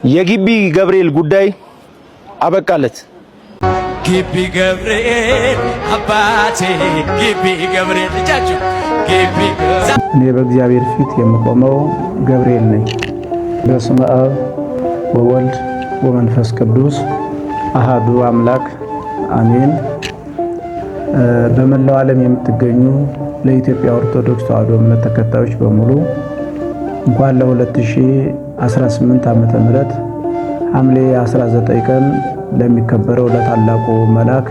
የግቢ ገብርኤል ጉዳይ አበቃለት። ግቢ ገብርኤል አባቴ ግቢ ገብርኤል ልጃችሁ ግቢ እኔ በእግዚአብሔር ፊት የምቆመው ገብርኤል ነኝ። በስመ አብ ወወልድ ወመንፈስ ቅዱስ አሃዱ አምላክ አሜን። በመላው ዓለም የምትገኙ ለኢትዮጵያ ኦርቶዶክስ ተዋሕዶ እምነት ተከታዮች በሙሉ እንኳን ለ2018 ዓመተ ምህረት ሐምሌ 19 ቀን ለሚከበረው ለታላቁ መልአክ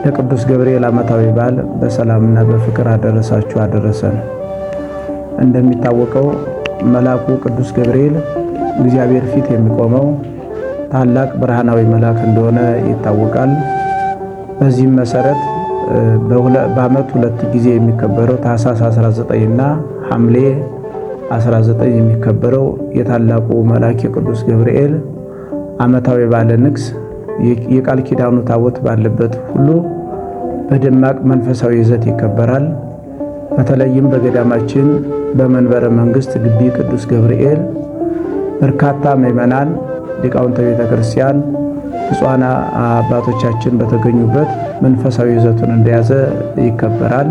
ለቅዱስ ገብርኤል ዓመታዊ በዓል በሰላምና በፍቅር አደረሳችሁ አደረሰን። እንደሚታወቀው መልአኩ ቅዱስ ገብርኤል እግዚአብሔር ፊት የሚቆመው ታላቅ ብርሃናዊ መልአክ እንደሆነ ይታወቃል። በዚህም መሰረት በዓመት ሁለት ጊዜ የሚከበረው ታኅሳስ 19 እና ሐምሌ 19 የሚከበረው የታላቁ መልአክ የቅዱስ ገብርኤል ዓመታዊ በዓለ ንግሥ የቃል ኪዳኑ ታቦት ባለበት ሁሉ በደማቅ መንፈሳዊ ይዘት ይከበራል። በተለይም በገዳማችን በመንበረ መንግስት ግቢ ቅዱስ ገብርኤል በርካታ ምዕመናን፣ ሊቃውንተ ቤተ ክርስቲያን፣ ብፁዓን አባቶቻችን በተገኙበት መንፈሳዊ ይዘቱን እንደያዘ ይከበራል።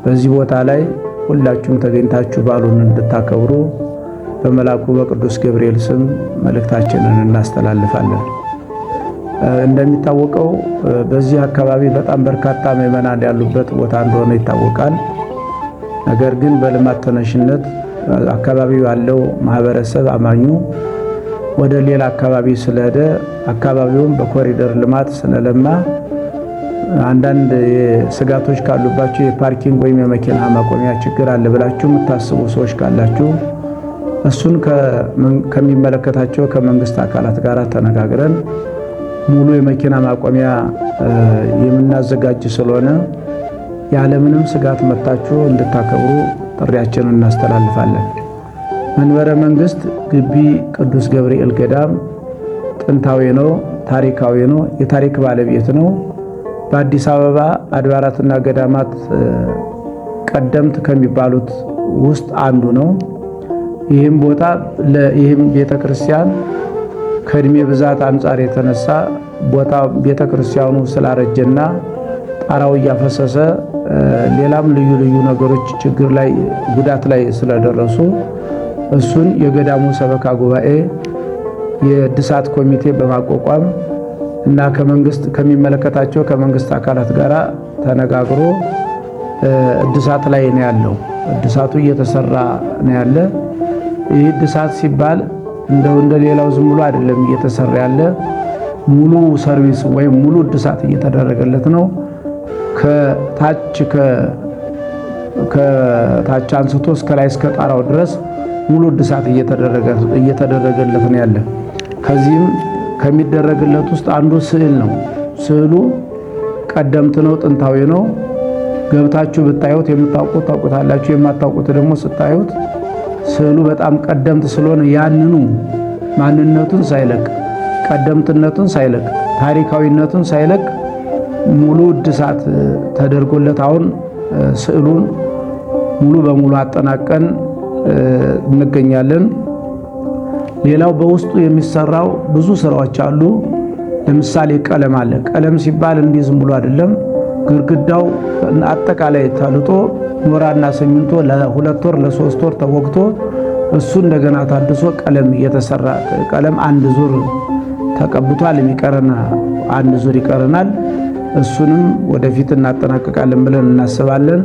በዚህ ቦታ ላይ ሁላችሁም ተገኝታችሁ በዓሉን እንድታከብሩ በመልአኩ በቅዱስ ገብርኤል ስም መልእክታችንን እናስተላልፋለን። እንደሚታወቀው በዚህ አካባቢ በጣም በርካታ ምዕመናን ያሉበት ቦታ እንደሆነ ይታወቃል። ነገር ግን በልማት ተነሽነት አካባቢው ያለው ማህበረሰብ አማኙ ወደ ሌላ አካባቢ ስለሄደ አካባቢውን በኮሪደር ልማት ስለለማ አንዳንድ ስጋቶች ካሉባችሁ የፓርኪንግ ወይም የመኪና ማቆሚያ ችግር አለ ብላችሁ የምታስቡ ሰዎች ካላችሁ እሱን ከሚመለከታቸው ከመንግስት አካላት ጋር ተነጋግረን ሙሉ የመኪና ማቆሚያ የምናዘጋጅ ስለሆነ ያለምንም ስጋት መጣችሁ እንድታከብሩ ጥሪያችንን እናስተላልፋለን። መንበረ መንግስት ግቢ ቅዱስ ገብርኤል ገዳም ጥንታዊ ነው፣ ታሪካዊ ነው፣ የታሪክ ባለቤት ነው። በአዲስ አበባ አድባራትና ገዳማት ቀደምት ከሚባሉት ውስጥ አንዱ ነው። ይህም ቦታ ይህም ቤተክርስቲያን ከእድሜ ብዛት አንጻር የተነሳ ቦታ ቤተክርስቲያኑ ስላረጀና ጣራው እያፈሰሰ ሌላም ልዩ ልዩ ነገሮች ችግር ላይ ጉዳት ላይ ስለደረሱ እሱን የገዳሙ ሰበካ ጉባኤ የእድሳት ኮሚቴ በማቋቋም እና ከመንግስት ከሚመለከታቸው ከመንግስት አካላት ጋር ተነጋግሮ እድሳት ላይ ነው ያለው። እድሳቱ እየተሰራ ነው ያለ። ይህ እድሳት ሲባል እንደ ሌላው ዝም ብሎ አይደለም እየተሰራ ያለ፣ ሙሉ ሰርቪስ ወይም ሙሉ እድሳት እየተደረገለት ነው። ከታች አንስቶ እስከ ላይ እስከ ጣራው ድረስ ሙሉ እድሳት እየተደረገለት ነው ያለ። ከዚህም ከሚደረግለት ውስጥ አንዱ ስዕል ነው። ስዕሉ ቀደምት ነው፣ ጥንታዊ ነው። ገብታችሁ ብታዩት የምታውቁት ታውቁታላችሁ፣ የማታውቁት ደግሞ ስታዩት ስዕሉ በጣም ቀደምት ስለሆነ ያንኑ ማንነቱን ሳይለቅ ቀደምትነቱን ሳይለቅ ታሪካዊነቱን ሳይለቅ ሙሉ እድሳት ተደርጎለት አሁን ስዕሉን ሙሉ በሙሉ አጠናቀን እንገኛለን። ሌላው በውስጡ የሚሰራው ብዙ ስራዎች አሉ። ለምሳሌ ቀለም አለ። ቀለም ሲባል እንዲህ ዝም ብሎ አይደለም። ግድግዳው አጠቃላይ ተልጦ ኖራና ሲሚንቶ ለ2 ወር ለ3 ወር ተወግቶ እሱ እንደገና ታድሶ ቀለም እየተሰራ ቀለም አንድ ዙር ተቀብቷል። የሚቀርና አንድ ዙር ይቀርናል። እሱንም ወደፊት እናጠናቀቃለን ብለን እናስባለን።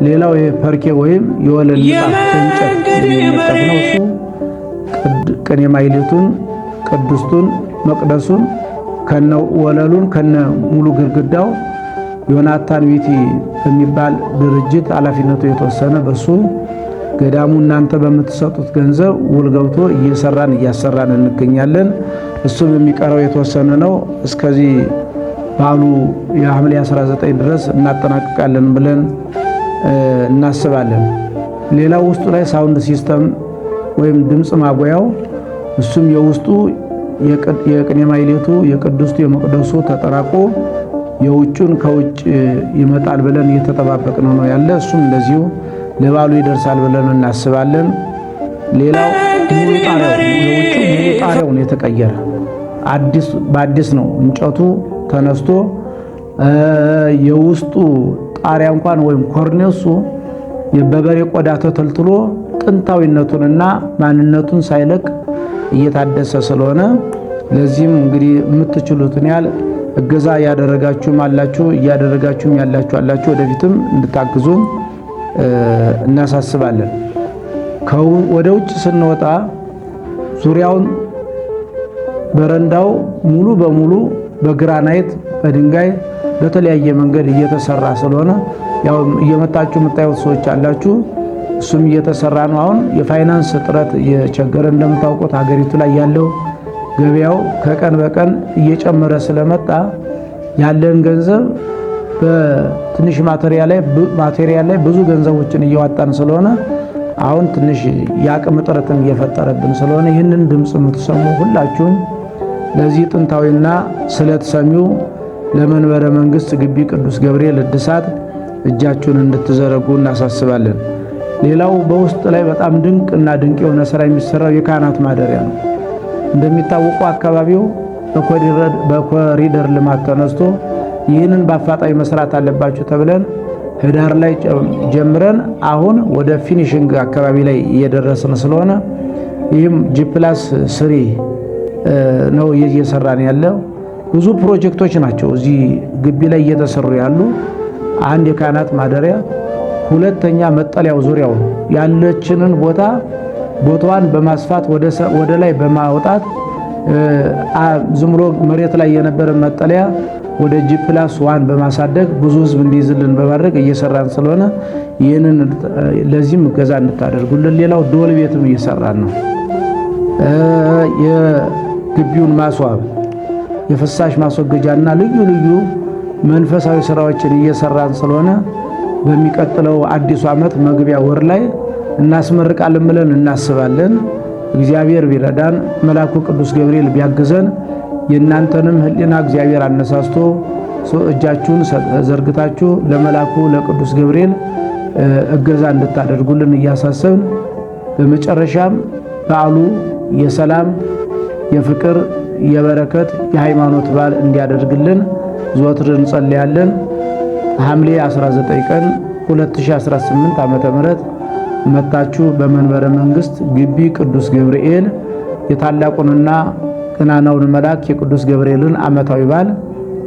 ሌላው የፐርኬ ወይም የወለል ንጣፍ እንጨት የሚነጠፍ ነው። እሱ ቅኔ ማኅሌቱን፣ ቅዱስቱን፣ መቅደሱን ከነ ወለሉን ከነ ሙሉ ግድግዳው ዮናታን ዊቲ በሚባል ድርጅት ኃላፊነቱ የተወሰነ በሱ ገዳሙ እናንተ በምትሰጡት ገንዘብ ውል ገብቶ እያሰራን እንገኛለን። እሱም የሚቀረው የተወሰነ ነው። እስከዚህ በዓሉ የሐምሌ 19 ድረስ እናጠናቅቃለን ብለን እናስባለን። ሌላው ውስጡ ላይ ሳውንድ ሲስተም ወይም ድምጽ ማጉያው እሱም የውስጡ የቅኔ ማኅሌቱ የቅዱስቱ የመቅደሱ ተጠራቆ የውጩን ከውጭ ይመጣል ብለን እየተጠባበቅን ነው ያለ። እሱም እንደዚሁ ለበዓሉ ይደርሳል ብለን እናስባለን። ሌላው ሙሉ ጣሪያው ነው የተቀየረ። በአዲስ ነው እንጨቱ ተነስቶ የውስጡ ጣሪያ እንኳን ወይም ኮርኔሱ የበበሬ ቆዳ ተተልትሎ ጥንታዊነቱንና ማንነቱን ሳይለቅ እየታደሰ ስለሆነ ለዚህም እንግዲህ የምትችሉትን ያህል እገዛ ያደረጋችሁም አላችሁ እያደረጋችሁም ያላችሁ አላችሁ ወደፊትም እንድታግዙን እናሳስባለን። ወደ ውጭ ስንወጣ ዙሪያውን በረንዳው ሙሉ በሙሉ በግራናይት በድንጋይ በተለያየ መንገድ እየተሰራ ስለሆነ ያው እየመጣችሁ የምታዩት ሰዎች አላችሁ። እሱም እየተሰራ ነው። አሁን የፋይናንስ እጥረት እየቸገረ እንደምታውቁት ሀገሪቱ ላይ ያለው ገበያው ከቀን በቀን እየጨመረ ስለመጣ ያለን ገንዘብ በትንሽ ማቴሪያል ላይ ብዙ ገንዘቦችን እያወጣን ስለሆነ አሁን ትንሽ የአቅም እጥረትም እየፈጠረብን ስለሆነ ይህንን ድምጽ የምትሰሙ ሁላችሁም ለዚህ ጥንታዊና ስለተሰሚው ለመንበረ መንግስት ግቢ ቅዱስ ገብርኤል እድሳት እጃችሁን እንድትዘረጉ እናሳስባለን። ሌላው በውስጥ ላይ በጣም ድንቅና ድንቅ የሆነ ስራ የሚሰራው የካህናት ማደሪያ ነው። እንደሚታወቀው አካባቢው በኮሪደር ልማት ተነስቶ ይህንን በአፋጣኝ መስራት አለባችሁ ተብለን ህዳር ላይ ጀምረን አሁን ወደ ፊኒሺንግ አካባቢ ላይ እየደረስን ስለሆነ ይህም G+3 ነው እየሰራን ያለው። ብዙ ፕሮጀክቶች ናቸው እዚህ ግቢ ላይ እየተሰሩ ያሉ። አንድ የካህናት ማደሪያ፣ ሁለተኛ መጠለያው ዙሪያው ያለችንን ቦታዋን በማስፋት ወደ ላይ በማውጣት ዝም ብሎ መሬት ላይ የነበረ መጠለያ ወደ G+1 በማሳደግ ብዙ ህዝብ እንዲይዝልን በማድረግ እየሰራን ስለሆነ ይህንን ለዚህም እገዛ እንድታደርጉልን። ሌላው ዶል ቤትም እየሰራን ነው። የግቢውን ማስዋብ የፍሳሽ ማስወገጃና ልዩ ልዩ መንፈሳዊ ስራዎችን እየሰራን ስለሆነ በሚቀጥለው አዲሱ ዓመት መግቢያ ወር ላይ እናስመርቃለን ብለን እናስባለን። እግዚአብሔር ቢረዳን መልአኩ ቅዱስ ገብርኤል ቢያግዘን የእናንተንም ህሊና እግዚአብሔር አነሳስቶ እጃችሁን ዘርግታችሁ ለመልአኩ ለቅዱስ ገብርኤል እገዛ እንድታደርጉልን እያሳሰብን በመጨረሻም በዓሉ የሰላም የፍቅር የበረከት የሃይማኖት በዓል እንዲያደርግልን ዘወትር እንጸልያለን። ሐምሌ 19 ቀን 2018 ዓመተ ምህረት መጣችሁ በመንበረ መንግስት ግቢ ቅዱስ ገብርኤል የታላቁንና ገናናውን መልአክ የቅዱስ ገብርኤልን ዓመታዊ በዓል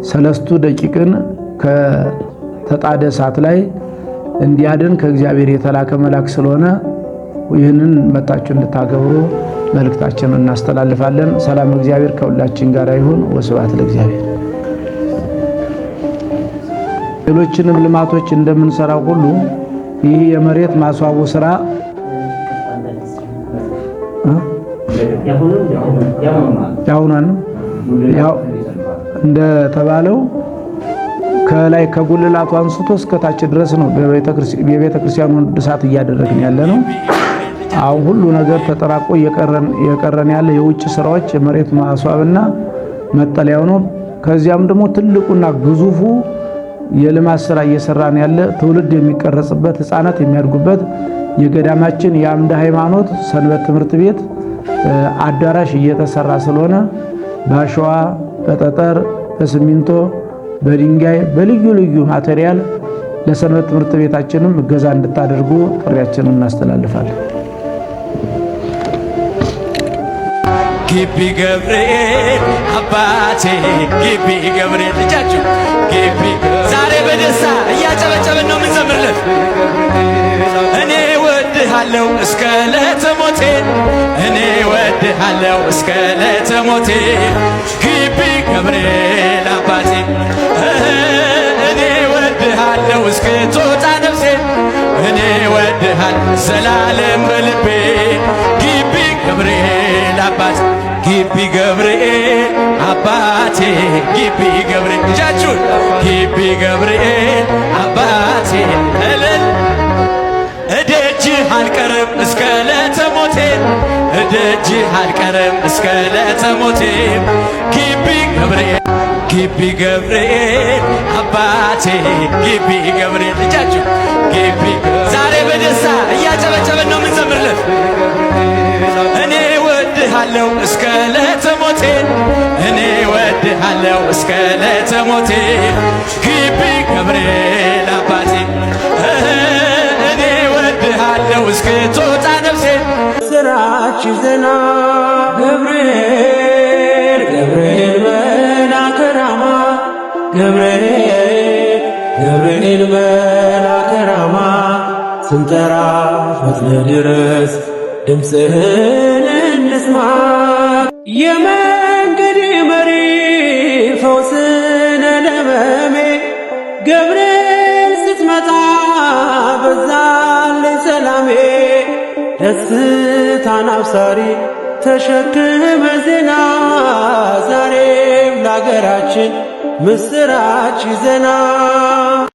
3 ደቂቅን ከተጣደ ሰዓት ላይ እንዲያድን ከእግዚአብሔር የተላከ መልአክ ስለሆነ ይህንን መጣችሁ እንድታገብሩ መልእክታችንን እናስተላልፋለን። ሰላም እግዚአብሔር ከሁላችን ጋር ይሁን። ወስብሐት ለእግዚአብሔር። ሌሎችንም ልማቶች እንደምንሰራው ሁሉ ይህ የመሬት ማስዋቡ ስራ ያው እንደተባለው ከላይ ከጉልላቱ አንስቶ እስከታች ድረስ ነው በቤተ ክርስቲያኑ እድሳት እያደረግን ያለ ነው። አሁን ሁሉ ነገር ተጠራቆ የቀረን ያለ የውጭ ስራዎች የመሬት ማስዋብና መጠለያው ነው። ከዚያም ደግሞ ትልቁና ግዙፉ የልማት ስራ እየሰራን ያለ ትውልድ የሚቀረጽበት ህፃናት የሚያድጉበት የገዳማችን የአምደ ሃይማኖት ሰንበት ትምህርት ቤት አዳራሽ እየተሰራ ስለሆነ በአሸዋ በጠጠር በሲሚንቶ በድንጋይ በልዩ ልዩ ማቴሪያል ለሰንበት ትምህርት ቤታችንም እገዛ እንድታደርጉ ጥሪያችንን እናስተላልፋለን። ግቢ ገብርኤል አባቴ ግቢ ገብርኤል ልጃችሁ ግቢ ዛሬ በደስታ እያጨበጨብን ነው የምንዘምርለት። እኔ ወድሃለሁ እስከ ዕለተ ሞቴ እኔ ወድሃለሁ እስከ ዕለተ ሞቴ ግቢ ገብርኤል አባቴ እኔ ወድሃለሁ እስክትወጣ ነፍሴ እኔ ወድሃለሁ ዘላለም በልቤ ግቢ ገብርኤል አባቴ ግቢ ገብርኤል አባቴ ግቢ ገብርኤል ልጃችሁን ግቢ ገብርኤል አባቴ እልል እደጅህ አልቀርም እስከ ዕለተ ሞቴ እደጅህ አልቀርም እስከ ዕለተ ሞቴ ግቢ ገብርኤል አባቴ ግቢ ገብርኤል ልጃችሁ ግቢ ዛሬ በደስታ እያጨበጨበን ነው የምንዘምርለት። እኔ ወድሃለው እስከ ለተሞቴ እኔ ወድሃለው እስከ ለተሞቴ ግቢ ገብርኤል አባቴ እኔ ወድሃለው እስክትወጣ ነፍሴ ስራች ይዘና ገብርኤል ገብርኤል መልአከ ራማ ገብርኤል መልአከ ራማ ስንጠራ ፈጥነ ድረስ ድምፅህን እንስማ የመንገድ መሪ ፈውስነ ለመሜ ገብርኤል ስትመጣ በዛልኝ ሰላሜ ደስታን አብሳሪ ተሸክመ ዜና ዛሬም ለአገራችን ምስራች ይዘና